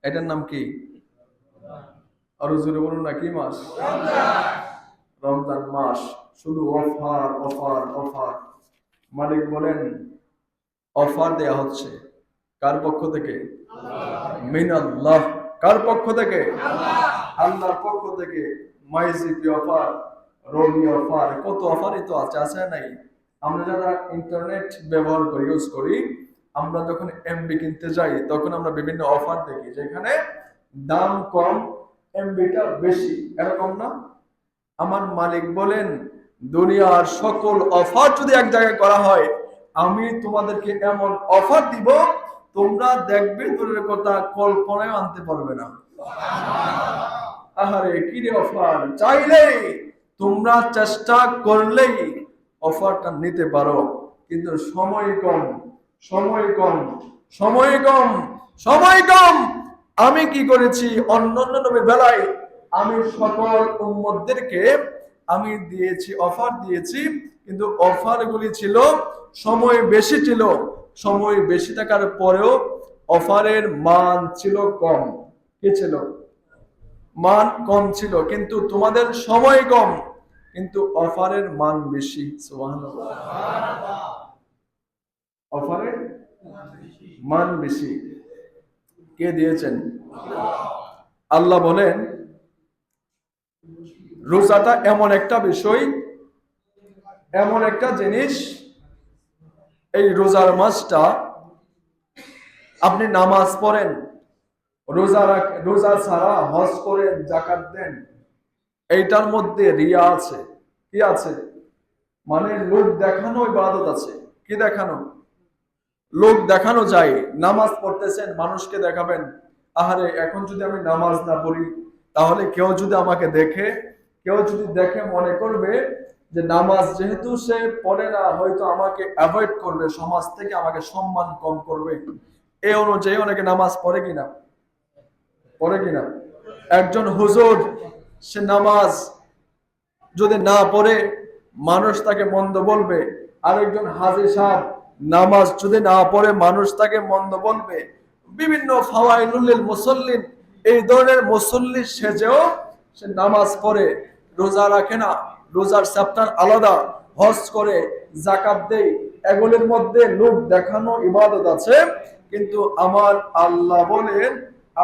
এটার নাম কি? আরো জোরে বলুন না, কি মাস? রমজান মাস। শুধু অফার অফার অফার। মালিক বলেন অফার দেয়া হচ্ছে কার পক্ষ থেকে? মিনাল্লাহ। কার পক্ষ থেকে? আল্লাহর পক্ষ থেকে। মাইজিপি অফার, রবি অফার, কত অফারই তো আছে, আছে নাই? আমরা যারা ইন্টারনেট ব্যবহার করি, ইউজ করি, আমরা যখন এমবি কিনতে যাই তখন আমরা বিভিন্ন অফার দেখি যেখানে দাম কম, এমবিটা বেশি, এরকম না? আমার মালিক বলেন দুনিয়ার সকল অফার যদি এক জায়গায় করা হয়, আমি তোমাদেরকে এমন অফার দিব তোমরা দেখবে দূরের কথা কল্পনায় আনতে পারবে না। আহারে কি রে অফার! চাইলেই, তোমরা চেষ্টা করলেই অফারটা নিতে পারো, কিন্তু সময় কম, সময় কম, সময় কম, সময় কম। আমি কি করেছি অন্যান্য নবীর বেলায়? আমি সকল উম্মতদেরকে আমি দিয়েছি, অফার দিয়েছি, কিন্তু অফারগুলি ছিল সময় বেশি ছিল। সময় বেশি থাকার পরেও অফারের মান ছিল কম। কি ছিল? মান কম ছিল। কিন্তু তোমাদের সময় কম, কিন্তু অফারের মান বেশি। সুবহানাল্লাহ। অফারের মান বেশি। কে দিয়েছেন? আল্লাহ বলেন রোজাটা এমন একটা বিষয়, এমন একটা জিনিস, এই রোজার মাসটা আপনি নামাজ পড়েন, রোজা ছাড়া হজ করেন, যাকাত দেন, এইটার মধ্যে রিয়া আছে। কি আছে? মানে লোক দেখানো ইবাদত আছে। কি দেখানো? লোক দেখানো যায়। নামাজ পড়তেছেন, মানুষকে দেখাবেন, আহারে এখন যদি আমি নামাজ না পড়ি তাহলে কেউ যদি আমাকে দেখে, কেউ যদি দেখে মনে করবে যে নামাজ যেহেতু সে পড়ে না, হয়তো আমাকে অ্যাভয়েড করবে, সমাজ থেকে আমাকে সম্মান কম করবে। এই অনুযায়ী অনেকে নামাজ পড়ে কিনা? পড়ে কিনা? একজন হুজুর, সে নামাজ যদি না পড়ে মানুষ তাকে মন্দ বলবে। আরেকজন হাজী সাহেব নামাজ যদি না পড়ে মানুষ তাকে মন্দ বলবে। বিভিন্ন ফাওয়াইলুল মুসাল্লিন, এই ধরনের মুসল্লি সেজেও সে নামাজ পড়ে, রোজা রাখে না, রোজার চ্যাপ্টার আলাদা, হজ করে, যাকাত দেয়, এগুলোর মধ্যে লোক দেখানো ইবাদত আছে। কিন্তু আমার আল্লাহ বলেন,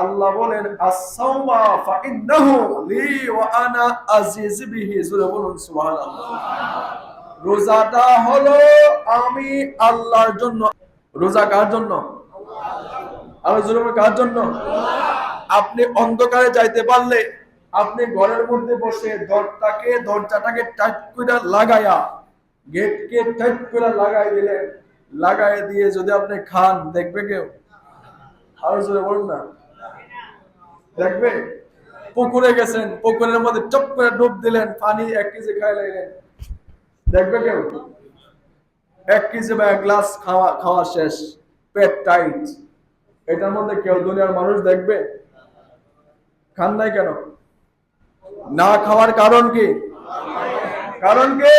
আল্লাহ বলেন আস-সাওমা ফাইন্নাহু লি ওয়া আনা আজিজ বিহি। জোরে বলুন সুবহানাল্লাহ। রোজাটা হলো আমি আল্লাহর জন্য। রোজা কার জন্য? আর জোরে বলুন কার জন্য? আপনি অন্ধকারে যাইতে পারলে আপনি ঘরের মধ্যে বসে দরজাটাকে টাইট করে লাগায়া, গেটকে টাইট করে লাগাই দিলেন, লাগাই দিয়ে যদি আপনি খান, দেখবে কেউ? আর জোরে বলুন না, দেখবে? পুকুরে গেছেন, পুকুরের মধ্যে চপ করে ডুব দিলেন, পানি 1 কেজি খাই লাগলেন, দেখবে কেউ? 1 কেজি বা 1 গ্লাস খাওয়া শেষ, পেট টাইট, এটার মধ্যে কেউ দুনিয়ার মানুষ দেখবে? খান নাই কেন? না খাওয়ার কারণ কি? কারণ কি?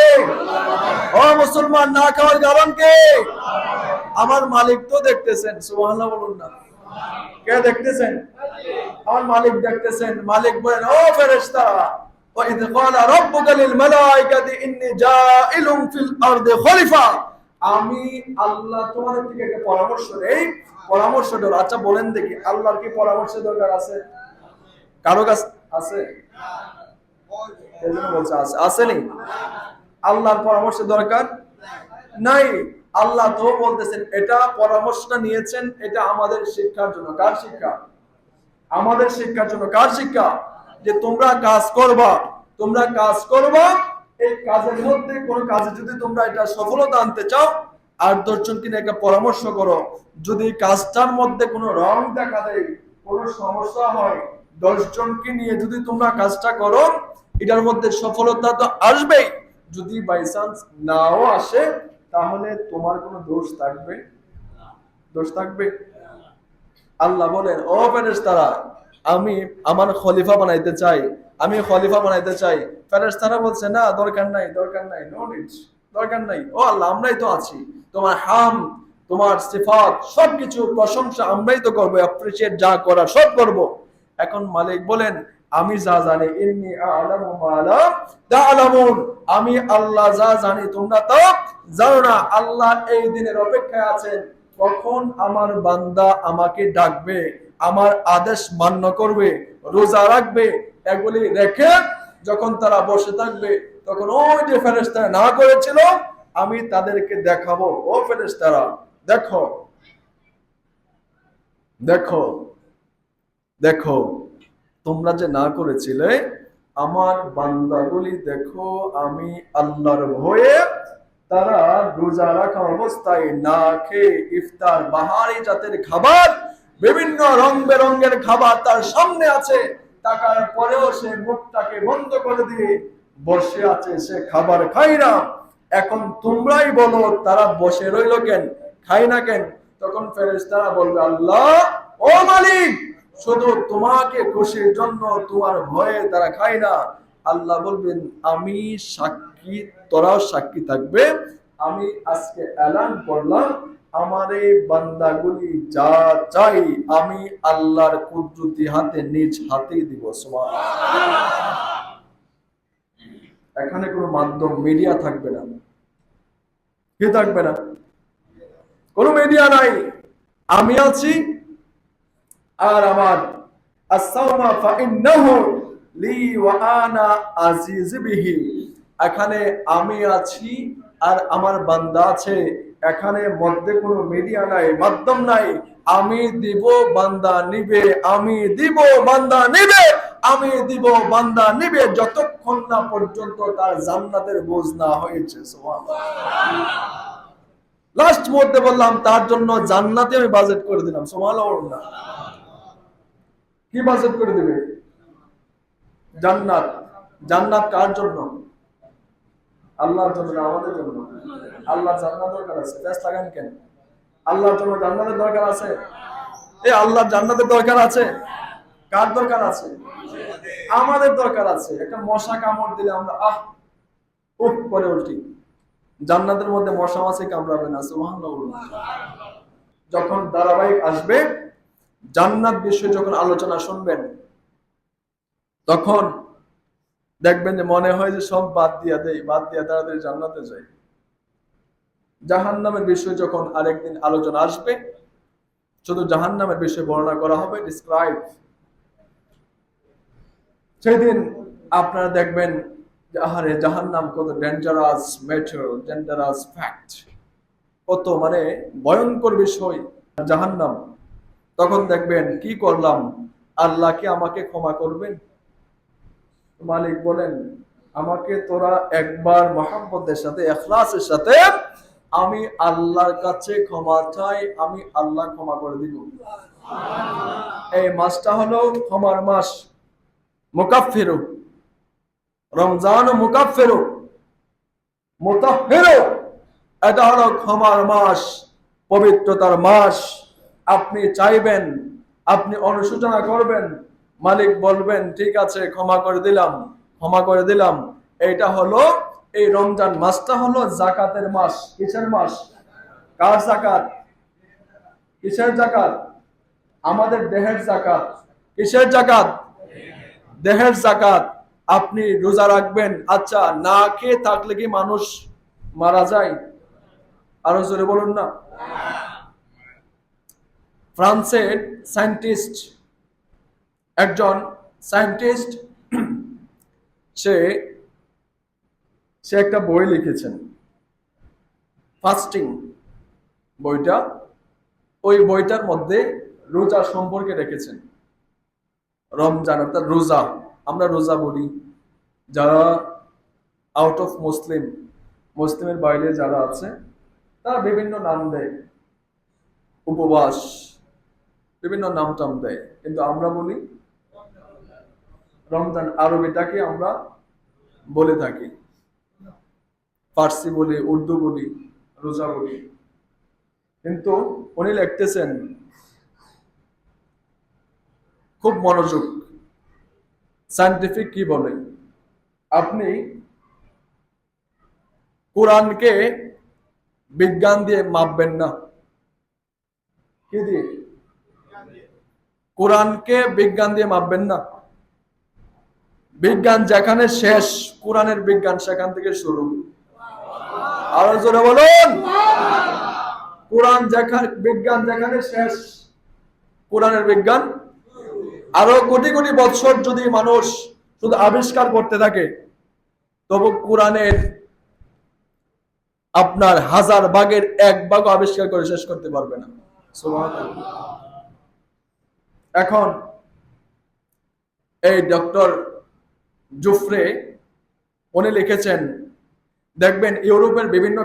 ও মুসলমান, না খাওয়ার কারণ কি? আমার মালিক তো দেখতেছেন। সুবহানাল্লাহ বলুন না। কে দেখতেছেন? আমার মালিক দেখতেছেন। মালিক বলেন ও ফেরেশতারা, ওয়া ইয ক্বালা রাব্বুকা লিল মালাইকাতি ইন্নী জাইলুন ফিল আরদি খলিফা। আমি আল্লাহ তোমাদের থেকে একটা পরামর্শ নেই, পরামর্শ দাও। আচ্ছা বলেন দেখি, আল্লাহর কি পরামর্শ দরকার আছে? কারো কাছে আছে? এজন্য বলছে আছে, আসেনি? আল্লাহর পরামর্শ দরকার নাই। আল্লাহ তো বলতেছেন এটা পরামর্শটা নিয়েছেন, এটা আমাদের শিক্ষার জন্য। কার শিক্ষা? আমাদের শিক্ষার জন্য। কার শিক্ষা? যে তোমরা কাজ করবা, তোমরা কাজ করবা, এই কাজের মধ্যে কোন কাজে যদি তোমরা এটা সফলতা আনতে চাও, আর 10 জনকে নিয়ে একটা পরামর্শ করো, যদি কাজটার মধ্যে কোনো রং দেখা দেয়, কোনো সমস্যা হয়, 10 জনকে নিয়ে যদি তোমরা কাজটা করো, এটার মধ্যে সফলতা তো আসবেই। যদি বাই চান্স নাও আসে, তাহলে তোমার কোনো দোষ থাকবে? দোষ থাকবে? আল্লাহ বলেন ও ফেরেশতারা, আমি আমার খলিফা বানাইতে চাই, আমি খলিফা বানাইতে চাই। ফেরেশতারা বলছে না, দরকার নাই, দরকার নাই, নো নিড, দরকার নাই। ও আল্লাহ, আমরাই তো আছি, তোমার তোমার সিফাত সবকিছু প্রশংসা আমরাই তো করবো, অ্যাপ্রিশিয়েট যা করা সব করব। এখন মালিক বলেন আমি যা জানি, ইন্নী আ'লামু মা লা তা'লামুন, আমি আল্লাহ যা জানি তোমরা তা জানো না। আল্লাহ এই দিনের অপেক্ষায় আছেন কখন আমার বান্দা আমাকে ডাকবে, আমার আদেশ মান্য করবে, রোজা রাখবে। এগুলি রেখে যখন তারা বসে থাকবে তখন ওই যে ফেরেশতারা না করেছিল আমি তাদেরকে দেখাবো, ও ফেরেশতারা দেখো দেখো দেখো, তোমরা যে না করেছিলে আমার বান্দাগুলি দেখো, আমি আল্লাহর ভয়ে তারা রোজা রাখা অবস্থায় না খেয়ে ইফতার বাহারি জাতের খাবার, বিভিন্ন রং বেরঙের খাবার তার সামনে আছে, টাকার পরেও সে মুখটাকে বন্ধ করে দিয়ে বসে আছে, সে খাবার খায় না। এখন তোমরাই বলো তারা বসে রইল কেন, খায় না কেন? তখন ফেরেশতারা বলবে আল্লাহ ও মালিক, শুধু তোমাকে খুশির জন্য, তোমার ভয়ে তারা খায় না। আল্লাহ বলবেন আমি সাক্ষী, তোরাও সাক্ষী থাকবে। আমি আজকে এলান করলাম আমার এই বান্দাগুলি যা চাই আমি আল্লাহর কুদরতি হাতে নিজ হাতেই দিব। সুবহানাল্লাহ। এখানে কোনো মাধ্যম মিডিয়া থাকবে না, কি থাকবে না? কোনো মিডিয়া নাই, আমি আছি আর আমার আস-সাওমা ফাইন্নাহু লি ওয়া আনা আজিজ বিহি, এখানে আমি আছি আর আমার বান্দা আছে। এখানে মধ্যে কোনো মিডিয়া নাই, মাধ্যম নাই। আমি দিব বান্দা নিবে, আমি দিব বান্দা নিবে, আমি দিব বান্দা নিবে, যতক্ষণ না পর্যন্ত তার জান্নাতের বোঝ না হয়েছে। সুবহানাল্লাহ। লাস্ট মধ্যে বললাম তার জন্য জান্নাতে আমি বাজেট করে দিলাম। সুবহানাল্লাহ। কি বাজেট করে দিবে? জান্নাত। জান্নাত কার জন্য? আল্লাহর জন্য, আমাদের জন্য। আল্লাহ জান্নাত দরকার আছে, ব্যস্ত লাগান কেন? আল্লাহর জন্য জান্নাতের দরকার আছে। এই আল্লাহর জান্নাতের দরকার আছে। কার দরকার আছে? আমাদের দরকার আছে। একটা মশা কামড় দিলে আমরা উফ করে উঠি। জান্নাতের মধ্যে মশা মাছি কামড়াবে না। সুবহানাল্লাহ। যখন ধারাবাহিক আসবে জান্নাত বিষয়ে যখন আলোচনা শুনবেন তখন দেখবেন যে মনে হয় যে সব বাদ দিয়া দেই, বাদ দিয়া তাড়াতাড়ি জান্নাতে যাই। জাহান্নামের বিষয় যখন আরেকদিন আলোচনা আসবে শুধু জাহান্নামের বিষয়ে বর্ণনা করা হবে, ডিসক্রাইব। সেদিন আপনারা দেখবেন যে আহারে জাহান্নাম কত ডেঞ্জারাস ম্যাটার, ডেঞ্জারাস ফ্যাক্ট, কত মানে ভয়ঙ্কর বিষয় জাহান্নাম। তখন দেখবেন কি করলাম, আল্লাহ কি আমাকে ক্ষমা করবেন? মালিক বলেন আমাকে তোরা একবার মহব্বতের সাথে, ইখলাসের সাথে আমি আল্লাহর কাছে ক্ষমা চাই, আমি আল্লাহ ক্ষমা করে দিব। এই মাসটা হলো ক্ষমার মাস, মুকাফফিরু, রমজান মুকাফফিরু মুতাহহিরু, এটা হলো ক্ষমার মাস, পবিত্রতার মাস। আপনি চাইবেন, আপনি অনুশোচনা করবেন, মালিক বলবেন ঠিক আছে ক্ষমা করে দিলাম, ক্ষমা করে দিলাম। এটা হলো এই রমজান মাসটা হলো যাকাতের মাস। কিসের মাস? কার যাকাত? কিসের যাকাত? আমাদের দেহের যাকাত। কিসের যাকাত? দেহের যাকাত। আপনি রোজা রাখবেন, আচ্ছা না খেয়ে থাকলে কি মানুষ মারা যায়? আরো জোরে বলুন না। ফ্রান্সের সায়েন্টিস্ট, একজন সায়েন্টিস্ট, সে একটা বই লিখেছেন, ফাস্টিং বইটা। ওই বইটার মধ্যে রোজা সম্পর্কে রেখেছেন। রমজান অর্থাৎ রোজা, আমরা রোজা বলি, যারা আউট অফ মুসলিম, মুসলিমের বাইরে যারা আছে তারা বিভিন্ন নাম দেয়, উপবাস, বিভিন্ন নাম টাম দেয়, কিন্তু আমরা বলি রমজান। আরবিটাকে আমরা বলে থাকি, ফার্সি বলি, উর্দু বলি, রোজা বলি। কিন্তু উনি লিখতেছেন, খুব মনোযোগ, সায়েন্টিফিক কি বলে, আপনি কোরআনকে বিজ্ঞান দিয়ে মাপবেন না, কি দিয়ে? কোরআনকে বিজ্ঞান দিয়ে মাপবেন না। বিজ্ঞান যেখানে শেষ, কোরআনের বিজ্ঞান সেখান থেকে শুরু। আরো জোরে বলুন। কোরআন যেখানে, বিজ্ঞান যেখানে শেষ, কোরআনের বিজ্ঞান। আরো কোটি কোটি বছর যদি মানুষ শুধু আবিষ্কার করতে থাকে, তবু কোরআনের আপনার 1000 ভাগের 1 ভাগ আবিষ্কার করে শেষ করতে পারবে না। সুবহানাল্লাহ। এখন এই ডক্টর জুফরে উনি লিখেছেন, দেখবেন ইউরোপের বিভিন্ন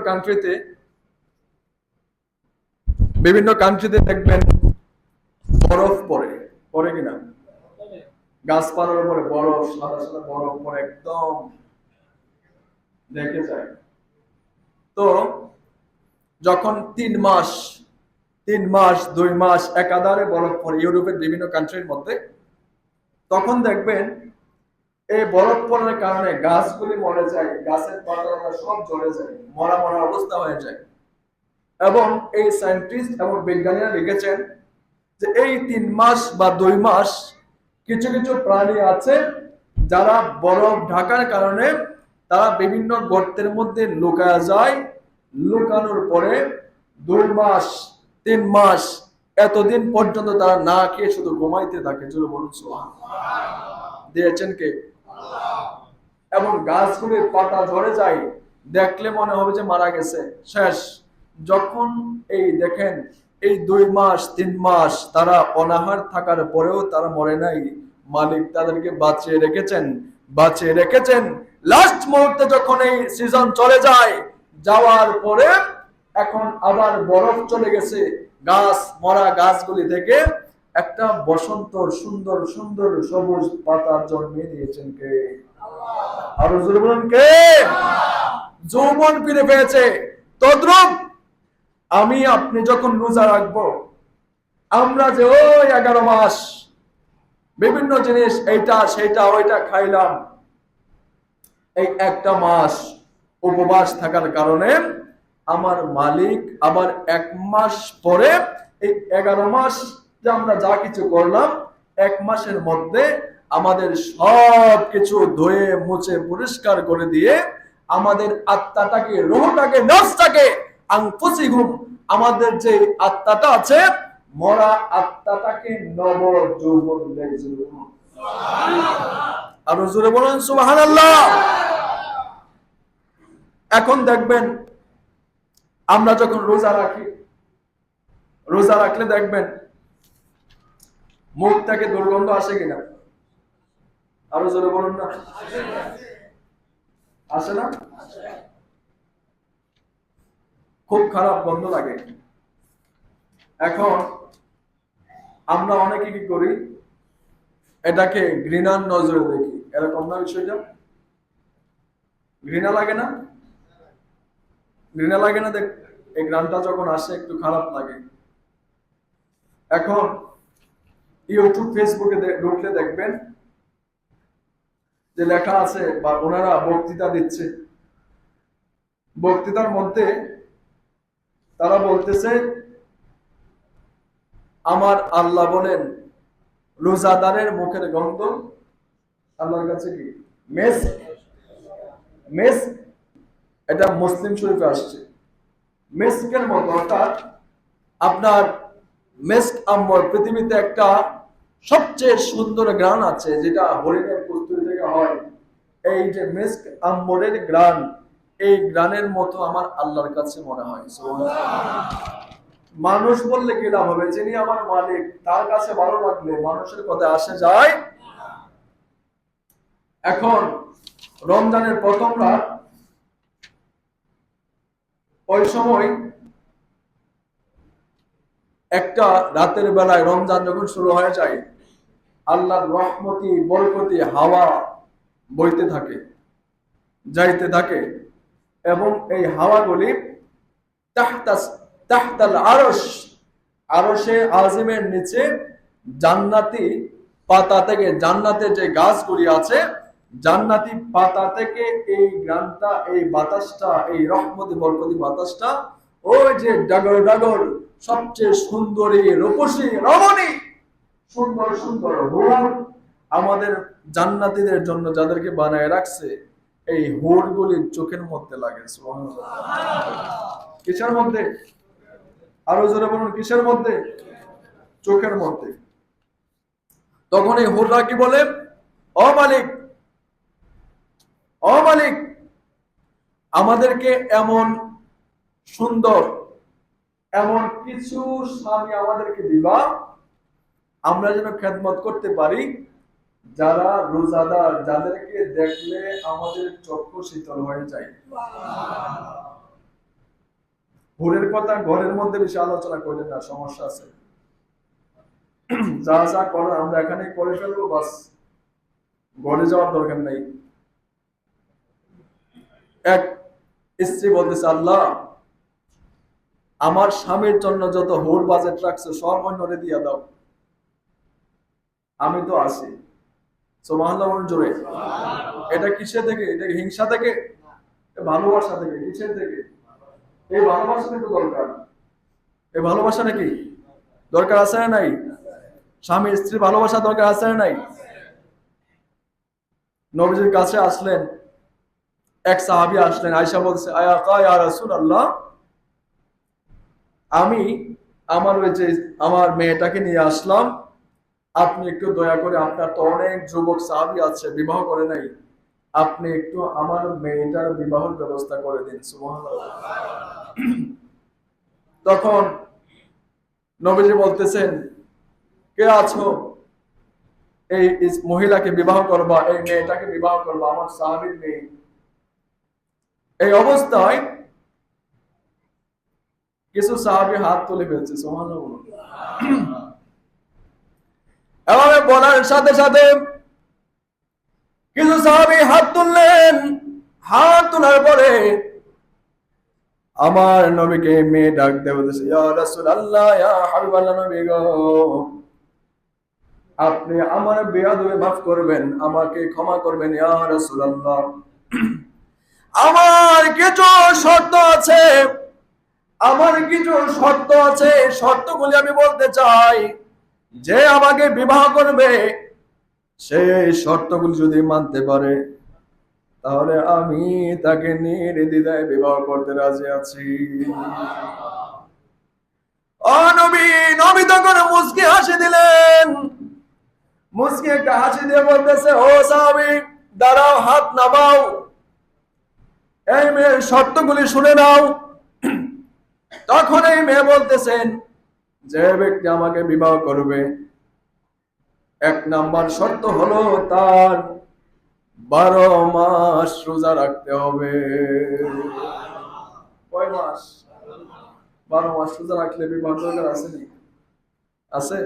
কান্ট্রিতে দেখবেন বরফ পড়ে, পড়ে কিনা? গাছপালার উপরে বরফ, সাদা সাদা বরফ পড়ে, একদম দেখে যায়। তো যখন 3 মাস 2 মাস একাধারে বরফ পড়ে ইউরোপের বিভিন্ন কান্ট্রির মধ্যে, তখন দেখবেন এই বরফ পড়ার কারণে গাছগুলি মরে যায়, গাছের পাতা সব ঝরে যায়, মরা মরা অবস্থা হয়ে যায়। এবং এই সায়েন্টিস্ট এবং বিজ্ঞানীরা লিখেছেন যে এই 3 মাস বা 2 মাস কিছু কিছু প্রাণী আছে যারা বরফ ঢাকার কারণে তারা বিভিন্ন গর্তের মধ্যে লুকায়া যায়। লুকানোর পরে 2 মাস 3 মাস এতদিন পর্যন্ত তারা না খেয়ে শুধু ঘুমাইতে থাকে। চলো বলুন সুবহানাল্লাহ। দিয়েছেন কে? এবং গাছগুলির পাতা ঝরে যায়, দেখলে মনে হবে যে মারা গেছে, শেষ। যখন এই দেখেন এই 2 মাস 3 মাস তারা অনাহার থাকার পরেও তারা মরে নাই, মালিক তাদেরকে বাঁচিয়ে রেখেছেন। লাস্ট মুহূর্তে যখন এই সিজন চলে যায়, যাওয়ার পরে এখন আবার বরফ চলে গেছে, গাছ, মরা গাছগুলি থেকে একটা বসন্ত সুন্দর সুন্দর সবুজ পাতা জন্মিয়ে দিয়েছেন কে? আরো জোরে বলুন কে? যৌবন ফিরে পেয়েছে। তদ্রূপ আমি আপনি যখন রোজা রাখবো, আমরা যে ওই 11 মাস বিভিন্ন জিনিস এইটা সেটা ওইটা খাইলাম, এই একটা মাস উপবাস থাকার কারণে আমার মালিক আবার 1 মাস পরে এই 11 মাস যে আমরা যা কিছু করলাম, 1 মাসের মধ্যে আমাদের সব কিছু ধুয়ে মুছে পরিষ্কার করে দিয়ে আমাদের আত্মাটাকে, রূহটাকে, নফসটাকে, আনফুসিহুম, আমাদের যে আত্মাটা আছে, মরা আত্মাটাকে নব যৌবন দিয়েছে। সুবহানাল্লাহ। আর জোরে বলুন সুবহানাল্লাহ। এখন দেখবেন আমরা যখন রোজা রাখলে দেখবেন মুখ থেকে দুর্গন্ধ আসে কিনা? আরো জোরে বলুন না। আসে না? খুব খারাপ গন্ধ লাগে। এখন আমরা অনেকে কি করি, এটাকে ঘৃণার নজরে দেখি। এরকম না বিষয়টা? ঘৃণা লাগে না? ঘৃণা লাগে না? দেখ, এই গ্রামটা যখন আসে একটু খারাপ লাগে। এখন ইউটিউব, ফেসবুকে ঢুকলে দেখবেন যে লেখা আছে, বা ওনারা বক্তৃতা দিচ্ছে, বক্তৃতার মধ্যে তারা বলতেছে, আমার আল্লাহ বলেন রোজাদারের মুখের গন্ধ আল্লাহর কাছে কি মেস। এটা মুসলিম শরীফে আসছে। মেসকের মতো, অর্থাৎ আপনার মেস্ক আম্বর, পৃথিবীতে একটা সবচেয়ে সুন্দর গ্রান আছে যেটা হরিণের কস্তুরি থেকে হয়। এই যে মেস্ক আম্বরের গ্রান, এই গ্রানের মতো আমার আল্লাহর কাছে মনে হয়। মানুষ বললে কি লাভ হবে? যিনি আমার মালিক, তার কাছে ভালো লাগলে মানুষের কথা আসে যায়। এখন রমজানের প্রথম রাত, ওই সময় একটা রাতের বেলায় রমজান যখন শুরু হয়ে যায়, আল্লাহর রহমতি বরকতি হাওয়া বইতে থাকে, যাইতে থাকে, এবং এই হাওয়াগুলি তাহতাল আরশে আজিমের নিচে জান্নাতি পাতা থেকে, জান্নাতের যে গাছগুলি আছে, জান্নাতি পাতা থেকে এই গ্রামটা, এই বাতাসটা, এই রহমতি বরকতি বাতাসটা ওই যে ডাগর ডাগর সবচেয়ে সুন্দরী রূপসী রমণী সুন্দর সুন্দর হুর আমাদের জান্নাতীদের জন্য যাদেরকে বানায় রাখছে, এই হুরগুলির চোখের মধ্যে লাগে। সুবহানাল্লাহ। কিসের মধ্যে? আরো জোরে বলুন, কিসের মধ্যে? চোখের মধ্যে। তখন এই হুররা কি বলে, ও মালিক, ও মালিক, আমাদেরকে এমন সুন্দর এমন কিছু স্বামী আমাদেরকে দিবা, আমরা যেন খেদমত করতে পারি, যারা রোজাদার, যাদেরকে দেখলে আমাদের চক্ষু শীতল হয়ে যায়। হুরের কথা ঘরের মধ্যে বেশি আলোচনা করলেন না, সমস্যা আছে। যা যা করার আমরা এখানে করে ফেলবো, বাস, ঘরে যাওয়ার দরকার নেই। এক স্ত্রী বলতেছে, আল্লাহ, আমার স্বামীর জন্য যত হুর বাজেট রাখছে সব অন্যরে দিয়ে দাও, আমি তো আছি। সুবহানাল্লাহ জোরে। এটা কিসে থেকে? এটা হিংসা থেকে? ভালোবাসা থেকে? কিসের থেকে? এই ভালোবাসা কিন্তু দরকার। এই ভালোবাসা নাকি দরকার আছে না নাই? স্বামী স্ত্রী ভালোবাসা দরকার আছে না নাই? নবীজির কাছে আসলেন এক সাহাবী, আসলেন, আয়েশা বলছে, আয়াকা ইয়া রাসূলুল্লাহ, আমি আমার ওই যে আমার মেয়েটাকে নিয়ে আসলাম, আপনি একটু দয়া করে, আপনার তো অনেক যুবক সাহাবী আছে বিবাহ করে নাই, আপনি একটু আমার মেয়েটার বিবাহের ব্যবস্থা করে দিন। সুবহানাল্লাহ। তখন নবীজি বলতেছেন, কে আছো এই মহিলাকে বিবাহ করবা, এই মেয়েটাকে বিবাহ করবা, আমার সাহাবীর মেয়ে। এই অবস্থায় কিছু সাহাবী হাত তুলে ফেলছে। সুবহানাল্লাহ। এভাবে বলার সাথে সাথে কিছু সাহাবী হাত তুললেন। হাত তোলার পরে আমার নবীকে মেয়ে ডাক দিয়ে বলতেছে, ইয়া রাসূলুল্লাহ, ইয়া হাবিবাল্লাহ, নবী গো, আপনি আমার বেয়াদবি মাফ করবেন, আমাকে ক্ষমা করবেন ইয়া রাসূলুল্লাহ। আমার কিছু শর্ত আছে, আমার কিছু শর্ত আছে, শর্তগুলি আমি বলতে চাই। যে আমাকে বিবাহ করবে, সেই শর্তগুলি যদি মানতে পারে, তাহলে আমি তাকে নির্দ্বিধায় বিবাহ করতে রাজি আছি। ও নবী, নবী তখন মুস্কি হাসি দিলেন। মুস্কি একটা হাসি দিয়ে বলতেছে, ও সাহাবী, দাঁড়াও, হাত নামাও, এই মেয়ের শর্তগুলি শুনে নাও। তখন এই মেয়ে বলতেছেন, যে ব্যক্তি আমাকে বিবাহ করবে, এক নাম্বার শর্ত হলো তার 12 মাস রোজা রাখতে হবে। কয় মাস? 12 মাস রোজা রাখলে বিবাহ দরকার আছে নি? আছে?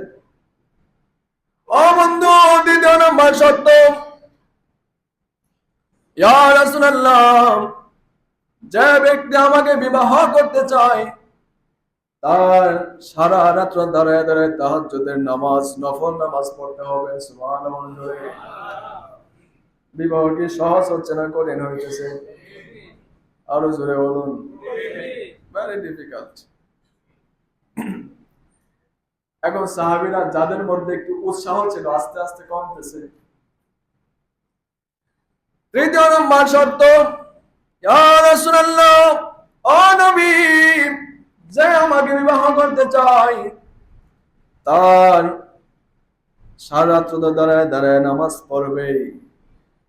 ও বন্ধু, দ্বিতীয় নাম্বার শর্ত, ইয়া রাসূলুল্লাহ, যে ব্যক্তি আমাকে বিবাহ করতে চায়, তার সারা রাত দাঁড়ায় দাঁড়ায় তাহাজ্জুদের নামাজ, নফল নামাজ পড়তে হবে। সুবহানাল্লাহ। বিবাহ কি সহজ হচ্ছে না কঠিন হইতেছে? আরো জোরে বলুন। Very difficult. এখন সাহাবীরা যাদের মধ্যে একটু উৎসাহ ছিল, আস্তে আস্তে কমতেছে। তৃতীয় নম্বর শর্ত, ইয়া রাসূলুল্লাহ, ও নবী, যে আমাকে বিবাহ করতে চায়, তার সারা রাত দাঁড়ায় দাঁড়ায় নামাজ পড়বে,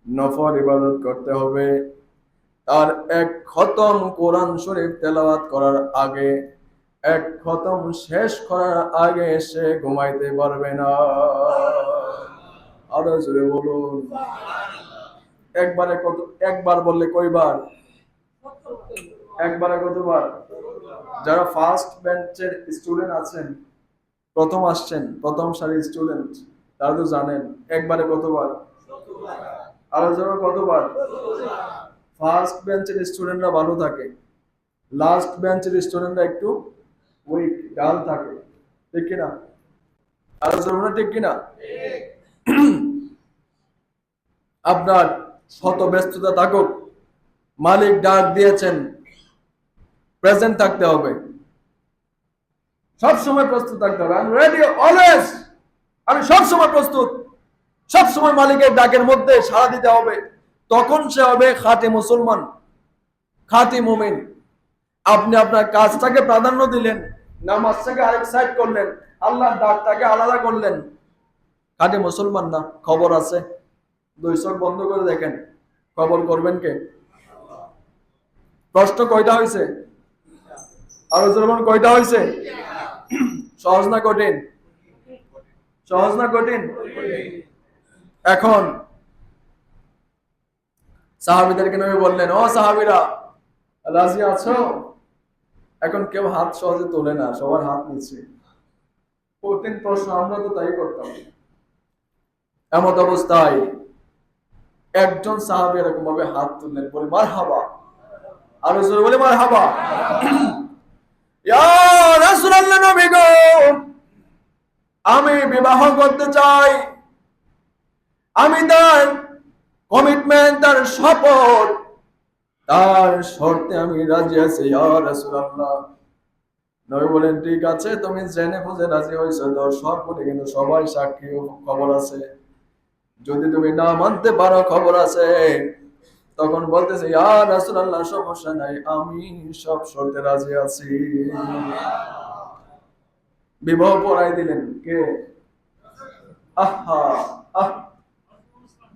নফল ইবাদত করতে হবে, তার এক খতম কোরআন শরীফ তেলাওয়াত করার আগে, এক খতম শেষ করার আগে সে ঘুমাইতে পারবে না। আরো জোরে বলুন। একবারে কত? একবার বললে কয়বার? একবারে কতবার? যারা ফার্স্ট বেঞ্চের স্টুডেন্ট আছেন, প্রথম আসছেন, প্রথম সারির স্টুডেন্ট, তারা তো জানেন একবারে কতবার? আরো জোরে কতবার? ফার্স্ট বেঞ্চের স্টুডেন্টরা ভালো থাকে, লাস্ট বেঞ্চের স্টুডেন্টরা একটু উইক, ডাল থাকে, ঠিক কিনা? আরো জোরে ঠিক কিনা? আপনার শত ব্যস্ততা থাকুক, মালিক ডাক দিয়েছেন, প্রেজেন্ট থাকতে হবে। সব সময় প্রস্তুত থাকতে হবে। আই এম রেডি অলওয়েজ, আমি সব সময় প্রস্তুত। সব সময় মালিকের ডাকের মধ্যে সাড়া দিতে হবে, তখন সে হবে খাঁটি মুসলমান, খাঁটি মুমিন। আপনি আপনার কাজটাকে প্রাধান্য দিলেন, নামাজটাকে আরেক সাইড করলেন, আল্লাহর ডাকটাকে আলাদা করলেন, খাঁটি মুসলমান না। খবর আছে, দুই চোখ বন্ধ করে দেখেন, খবর করবেন কে? প্রশ্ন কয়টা হয়েছে? আরো যেমন কয়টা হয়েছে? সহজ না কঠিন? সহজ না কঠিন? এখন সাহাবীদেরকে নবী বললেন, ও সাহাবীরা, রাজি আছো? এখন কেউ হাত সহজে তোলে না, সবার হাত নিচে। কঠিন প্রশ্ন, আমরা তো তাই করতাম। এমত অবস্থায় একজন সাহাবী এরকম ভাবে হাত তুললেন, বলে মারহাবা। আরো জোরে বলে মারহাবা। ইয়া রাসূলুল্লাহ, নবী গো, আমি বিবাহ করতে চাই। আমি তার কমিটমেন্ট, তার শপথ, তার শর্তে আমি রাজি আছি ইয়া রাসূলুল্লাহ। নবী বলেন, ঠিক আছে, তুমি জেনে বুঝে রাজি হয়েছো তো সব বলে, কিন্তু সবাই সাক্ষী, খবর আছে। যদি তুমি না মানতে পারো, খবর আছে। তখন বলতেছে, ইয়া রাসূলুল্লাহ, সমস্যা নাই, আমি সব শর্তে রাজি আছি। বিবাহ পড়াই দিলেন কে? আহা আহ,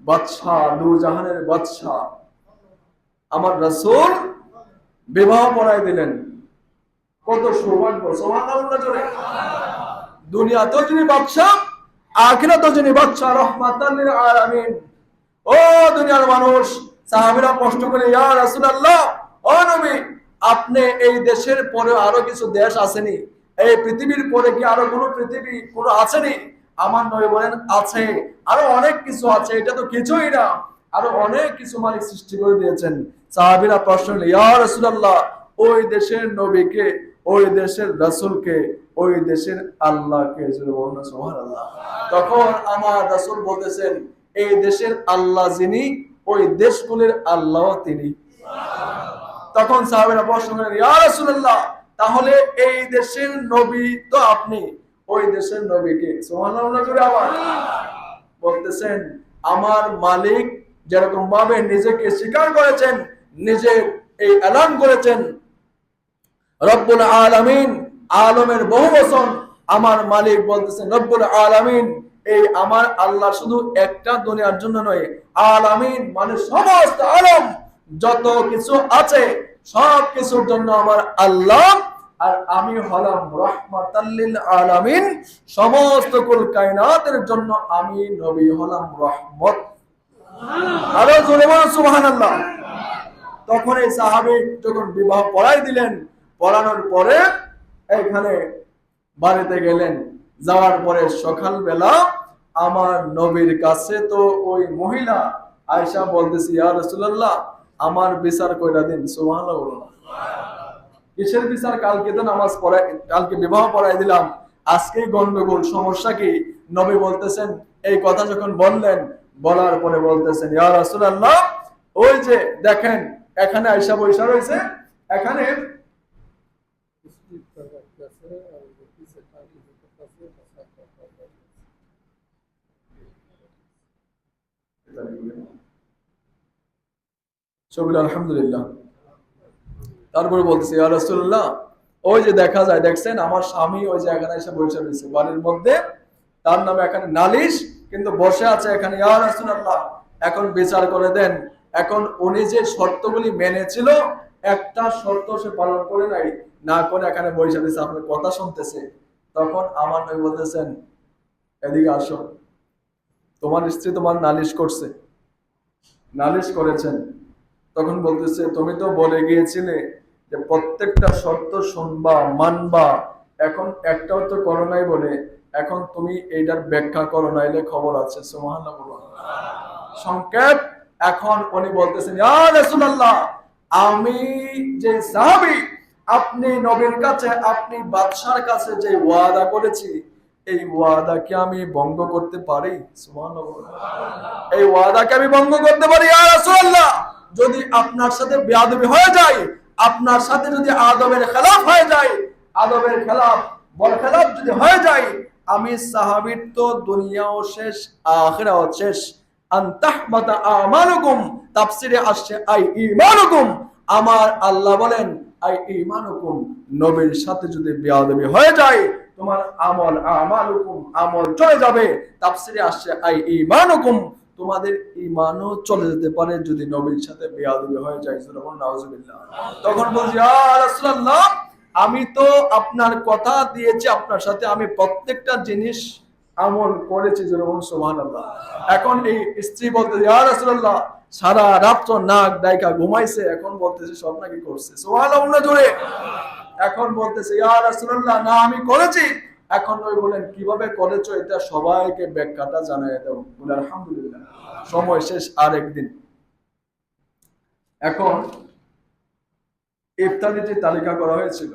বাদশাহ, দু জাহানের বাদশাহ আমার রাসূল বিবাহ পড়াই দিলেন। কত সৌভাগ্য! সুবহানাল্লাহ জোরে। দুনিয়াতেও যিনি বাদশাহ, আখিরাতেও যিনি বাদশাহ, রাহমাতাল লিল আলামিন। ও দুনিয়ার মানুষ, সাহাবীরা প্রশ্ন করে, ইয়া রাসূলুল্লাহ, ও নবী, আপনি এই দেশের পরে আরো কিছু দেশ আসেনি? এই পৃথিবীর পরে কি আরো কোনো পৃথিবী কোনো আসেনি? আমার নবী বলেন, আছে, আরো অনেক কিছু আছে, এটা তো কিছুই না, আরো অনেক কিছু মালিক সৃষ্টি করে দিয়েছেন। সাহাবীরা প্রশ্ন করলেন, ইয়া রাসূলুল্লাহ, ওই দেশের নবীকে, ওই দেশের রাসূলকে, ওই দেশের আল্লাহকে জোরে বলুন সুবহানাল্লাহ। তখন আমার রাসূল বলতেছেন, এই দেশের আল্লাহ যিনি, ওই দেশগুলির আল্লাহ তিনি। তখন সাহাবীরা প্রশ্ন করেন, ইয়া রাসূলুল্লাহ, তাহলে এই দেশের নবী তো আপনি, ওই দেশের নবীকে? সুবহানাল্লাহ জোরে আবার বলতেছেন, আমার মালিক যেরকম ভাবে নিজেকে স্বীকার করেছেন, নিজে এই এলান করেছেন, রব্বুল আলামিন, আলমের বহু বচন, আমার মালিক বলতেছেন রব্বুল আলামিন, এই আমার আল্লাহ শুধু একটা দুনিয়ার জন্য নয়, আলামিন মানে সমস্ত আলম, যত কিছু আছে সব কিছুর জন্য আমার আল্লাহ, আর আমি হলাম রাহমাতাল লিল আলামিন, সমস্ত কুল কায়নাতের জন্য আমি নবী হলাম রহমত। আরো জোরে বলুন সুবহানাল্লাহ। তখন এই সাহাবী যখন বিবাহ পড়াই দিলেন, পড়ানোর পরে এখানে বাড়িতে গেলেন। যাওয়ার পরে সকালবেলা আমার নবীর কাছে তো ওই মহিলা আয়েশা বলতেছি, ইয়া রাসূলুল্লাহ, আমার বিচার কইরা দিন। সুবহানাল্লাহ বলুন। কিসের বিচার? কালকে তো নামাজ পড়াই, কালকে বিবাহ পড়াই দিলাম, আজকেই গন্ডগোল, সমস্যা কি? নবী বলতেছেন, এই কথা যখন বললেন, বলার পরে বলতেছেন, ইয়া রাসূলুল্লাহ, ওই যে দেখেন এখানে আয়েশা বসে রয়েছে, এখানে আলহামদুলিল্লাহ। তারপরে বলতেছে, ইয়া রাসূলুল্লাহ, ওই যে দেখা যায়, দেখছেন আমার স্বামী ওই যে এখানে এসে বসে রয়েছে বাড়ির মধ্যে, তার নামে এখানে নালিশ, কিন্তু বসে আছে এখানে। ইয়া রাসূলুল্লাহ, এখন বিচার করে দেন। এখন উনি যে শর্তগুলি মেনেছিল, একটা শর্ত সে পালন করে নাই, না করে এখানে বসে রয়েছে, আপনার কথা শুনতেছে। তখন আমার নবী বলতেছেন, এদিকে আসো, তোমার স্ত্রী তোমার নালিশ করছে, নালিশ করেছেন। তখন বলতেছে, তুমি তো বলে গিয়েছিলে যে প্রত্যেকটা শর্ত শুনবা, মানবা, এখন একটাও তো করো নাই, বলে এখন তুমি এইটার ব্যাখ্যা করো, নাইলে খবর আছে। সুবহানাল্লাহ বলুন। সংক্ষেপ, এখন উনি বলতেছেন, ইয়া রাসূলুল্লাহ, আমি যে সাহাবী, আপনি নবীর কাছে, আপনি বাদশার কাছে যে ওয়াদা করেছি, এই ওয়াদাকে আমি ভঙ্গ করতে পারি? সুবহানাল্লাহ বলুন। এই ওয়াদাকে আমি ভঙ্গ করতে পারি ইয়া রাসূলুল্লাহ? যদি আপনার সাথে বেয়াদবি হয়ে যায়, আপনার সাথে যদি আদবের খেলাফ হয়ে যায়, আদবের খেলাফ, বরখেলাপ যদি হয়ে যায়, আমি সাহাবীর তো দুনিয়াও শেষ আখিরাও শেষ। আনতাহমাতা আমালুকুম, তাফসিরে আসছে আই ঈমানুকুম। আমার আল্লাহ বলেন আই ঈমানুকুম, নবীর সাথে যদি বেয়াদবি হয়ে যায় তোমার আমল আমালুকুম, আমল চলে যাবে। তাফসিরে আসছে আই ঈমানুকুম, তোমাদের ঈমানও চলে যেতে পারে যদি নবীর সাথে বেয়াদবি হয়ে যায়। সুবহানাল্লাহ, নাউজুবিল্লাহ। তখন বলছি ইয়া রাসূলুল্লাহ, আমি তো আপনার কথা দিয়েছি, আপনার সাথে আমি প্রত্যেকটা জিনিস আমল করেছি। যেরকম সুবহানাল্লাহ। এখন এই স্ত্রী বলতে ইয়া রাসূলুল্লাহ, সারা রাত নাক ডাইকা ঘুমাইছে, এখন বলতেছে সব নাকি করছে। সুবহানাল্লাহ জোরে। এখন বলতেছে ইয়া রাসূলুল্লাহ, না আমি করেছি। এখন ওই বলেন কিভাবে করেছো এটা সবাইকে ব্যাখ্যাটা জানাই দাও। বলে আলহামদুলিল্লাহ, সময় শেষ, আর একদিন। এখন ইফতারিতে তালিকা করা হয়েছিল।